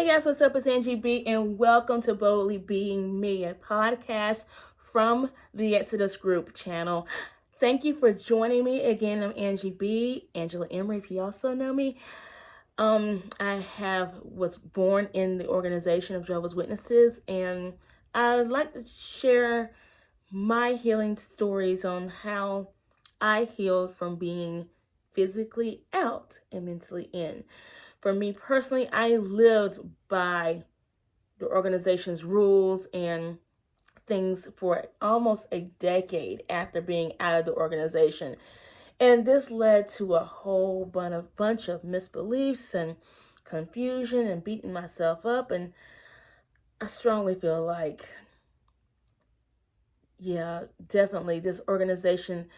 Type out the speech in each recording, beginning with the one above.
Hey guys, what's up? It's Angie B, and welcome to Boldly Being Me, a podcast from the Exodus Group channel. Thank you for joining me again. I'm Angie B, Angela Emery, if you also know me. I was born in the organization of Jehovah's Witnesses, and I'd like to share my healing stories on how I healed from being physically out and mentally in. For me personally, I lived by the organization's rules and things for almost a decade after being out of the organization. And this led to a whole bunch of misbeliefs and confusion and beating myself up. And I strongly feel like, definitely this organization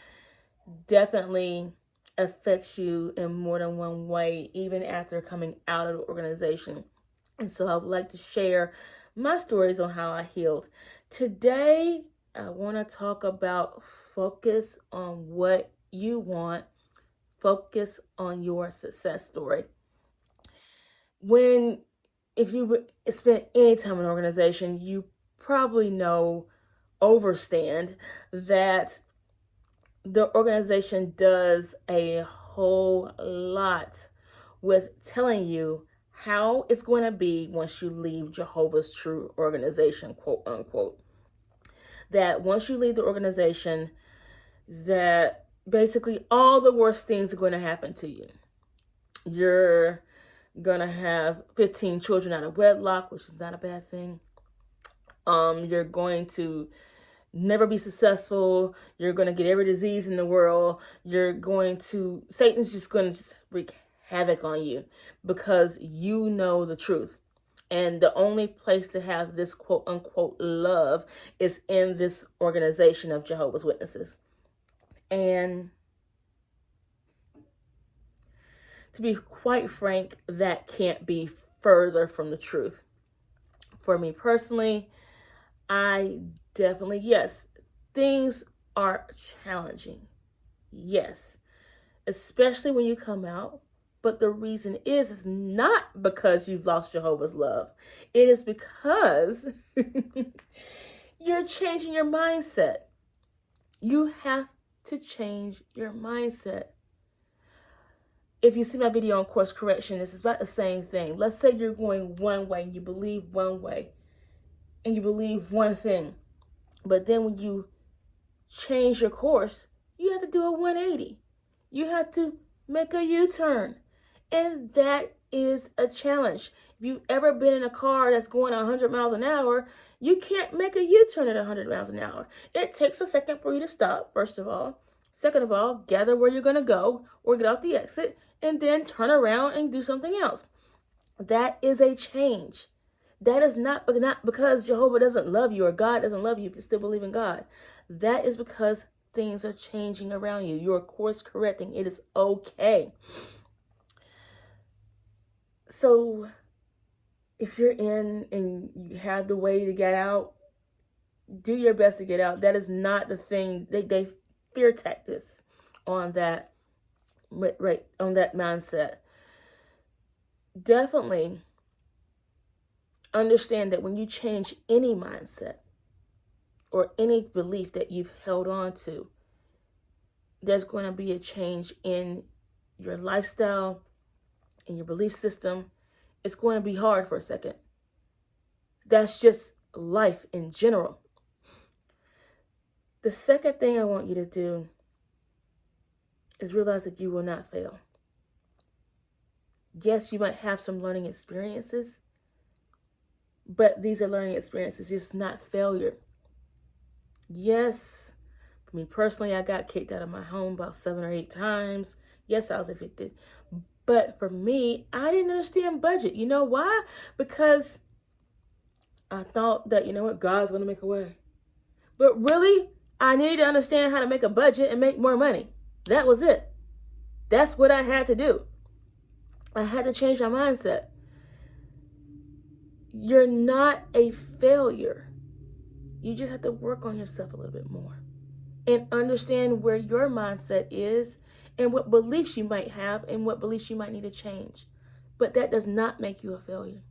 definitely affects you in more than one way, even after coming out of the organization. And so I would like to share my stories on how I healed. Today, I want to talk about focus on what you want, focus on your success story. If you spent any time in an organization, you probably know overstand that the organization does a whole lot with telling you how it's going to be once you leave Jehovah's True organization, quote unquote. That once you leave the organization, that basically all the worst things are going to happen to you. You're going to have 15 children out of wedlock, which is not a bad thing. You're going to never be successful. You're going to get every disease in the world. Satan's just going to wreak havoc on you because you know the truth. And the only place to have this quote unquote love is in this organization of Jehovah's Witnesses. And to be quite frank, that can't be further from the truth. For me personally, I definitely, yes, things are challenging. Yes, especially when you come out. But the reason is not because you've lost Jehovah's love. It is because you're changing your mindset. You have to change your mindset. If you see my video on course correction, this is about the same thing. Let's say you're going one way and you believe one way and you believe one thing. But then when you change your course, you have to do a 180. You have to make a U-turn. And that is a challenge. If you've ever been in a car that's going 100 miles an hour, you can't make a U-turn at 100 miles an hour. It takes a second for you to stop, first of all. Second of all, gather where you're going to go or get off the exit and then turn around and do something else. That is a change. That is not because Jehovah doesn't love you or God doesn't love you if you still believe in God. That is because things are changing around you. You're course correcting. It is okay. So if you're in and you have the way to get out, do your best to get out. That is not the thing. They fear tactics on that, right, on that mindset. Definitely understand that when you change any mindset or any belief that you've held on to, there's going to be a change in your lifestyle, in your belief system. It's going to be hard for a second. That's just life in general. The second thing I want you to do is realize that you will not fail. Yes, you might have some learning experiences, but these are learning experiences. It's not failure. Yes, for me personally, I got kicked out of my home about 7 or 8 times. Yes, I was evicted. But for me, I didn't understand budget. You know why? Because I thought that, God's going to make a way. But really, I needed to understand how to make a budget and make more money. That was it. That's what I had to do. I had to change my mindset. You're not a failure. You just have to work on yourself a little bit more and understand where your mindset is and what beliefs you might have and what beliefs you might need to change. But that does not make you a failure.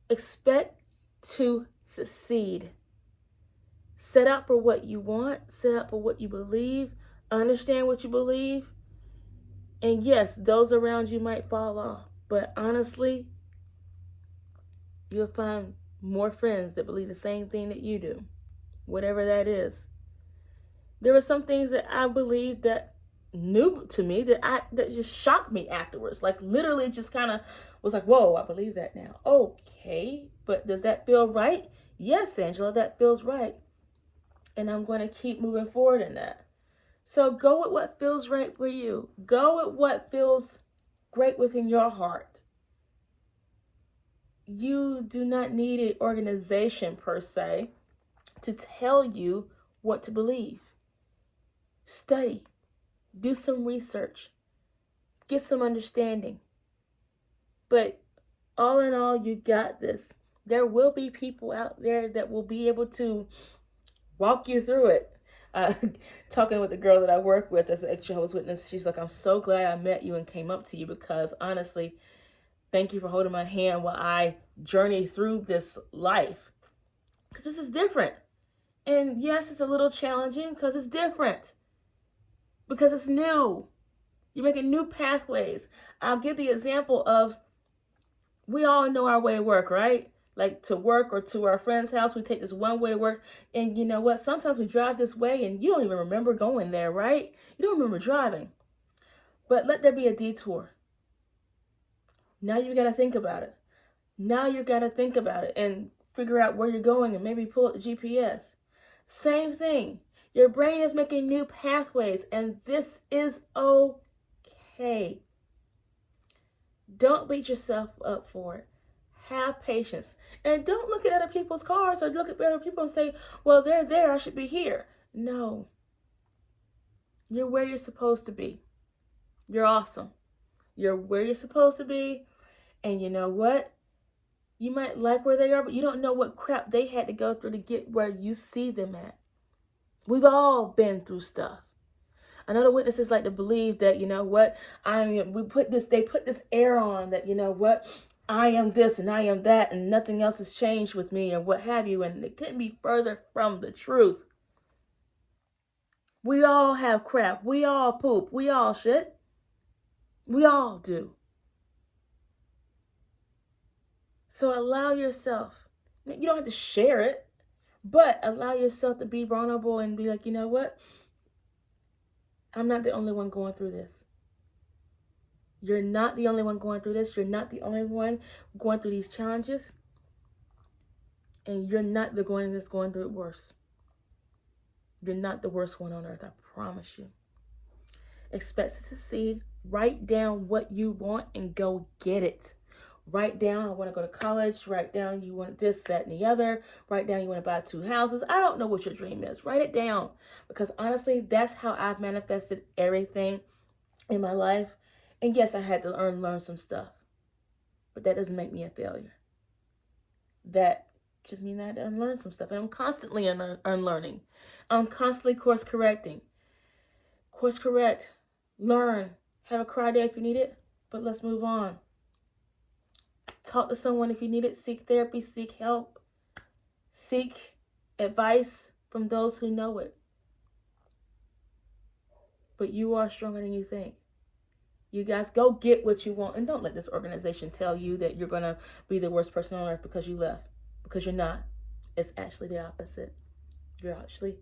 Expect to succeed. Set out for what you want, set out for what you believe, understand what you believe. And yes, those around you might fall off, but honestly, you'll find more friends that believe the same thing that you do, whatever that is. There were some things that I believed that new to me that just shocked me afterwards. Like literally just kind of was like, whoa, I believe that now. Okay, but does that feel right? Yes, Angela, that feels right. And I'm going to keep moving forward in that. So go with what feels right for you. Go with what feels great within your heart. You do not need an organization per se to tell you what to believe. Study, do some research, get some understanding. But all in all, you got this. There will be people out there that will be able to walk you through it. Talking with the girl that I work with as an Jehovah's Witness, she's like, I'm so glad I met you and came up to you because honestly, thank you for holding my hand while I journey through this life. Because this is different. And yes, it's a little challenging because it's different. Because it's new. You're making new pathways. I'll give the example of, we all know our way to work, right? Like to work or to our friend's house, we take this one way to work. And you know what? Sometimes we drive this way and you don't even remember going there, right? You don't remember driving. But let there be a detour. Now you got to think about it. Now you got to think about it and figure out where you're going and maybe pull up the GPS. Same thing. Your brain is making new pathways and this is okay. Don't beat yourself up for it. Have patience. And don't look at other people's cars or look at other people and say, well, they're there, I should be here. No. You're where you're supposed to be. You're awesome. You're where you're supposed to be. And you know what? You might like where they are, but you don't know what crap they had to go through to get where you see them at. We've all been through stuff. I know the witnesses like to believe that, you know what, they put this air on that, you know what, I am this and I am that and nothing else has changed with me and what have you. And it couldn't be further from the truth. We all have crap. We all poop. We all shit. We all do. So allow yourself, you don't have to share it, but allow yourself to be vulnerable and be like, you know what? I'm not the only one going through this. You're not the only one going through this. You're not the only one going through these challenges. And you're not the one that's going through it worse. You're not the worst one on earth, I promise you. Expect to succeed. Write down what you want and go get it. Write down, I want to go to college. Write down, you want this, that, and the other. Write down, you want to buy 2 houses. I don't know what your dream is. Write it down. Because honestly, that's how I've manifested everything in my life. And yes, I had to learn some stuff. But that doesn't make me a failure. That just means I had to unlearn some stuff. And I'm constantly unlearning. I'm constantly course correcting. Course correct. Learn. Have a cry day if you need it. But let's move on. Talk to someone if you need it. Seek therapy. Seek help. Seek advice from those who know it. But you are stronger than you think. You guys go get what you want. And don't let this organization tell you that you're going to be the worst person on earth because you left. Because you're not. It's actually the opposite. You're actually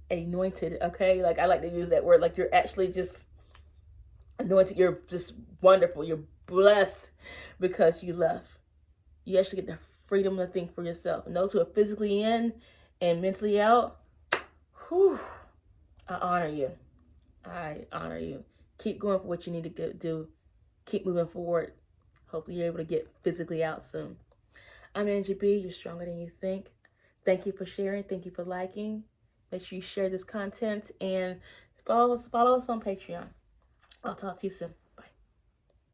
anointed, okay? Like I like to use that word. Like you're actually just anointed. You're just wonderful. You're blessed because you left. You actually get the freedom to think for yourself. And those who are physically in and mentally out, whew, I honor you. I honor you. Keep going for what you need to do. Keep moving forward. Hopefully you're able to get physically out soon. I'm Angie B. You're stronger than you think. Thank you for sharing. Thank you for liking. Make sure you share this content and follow us on Patreon. I'll talk to you soon.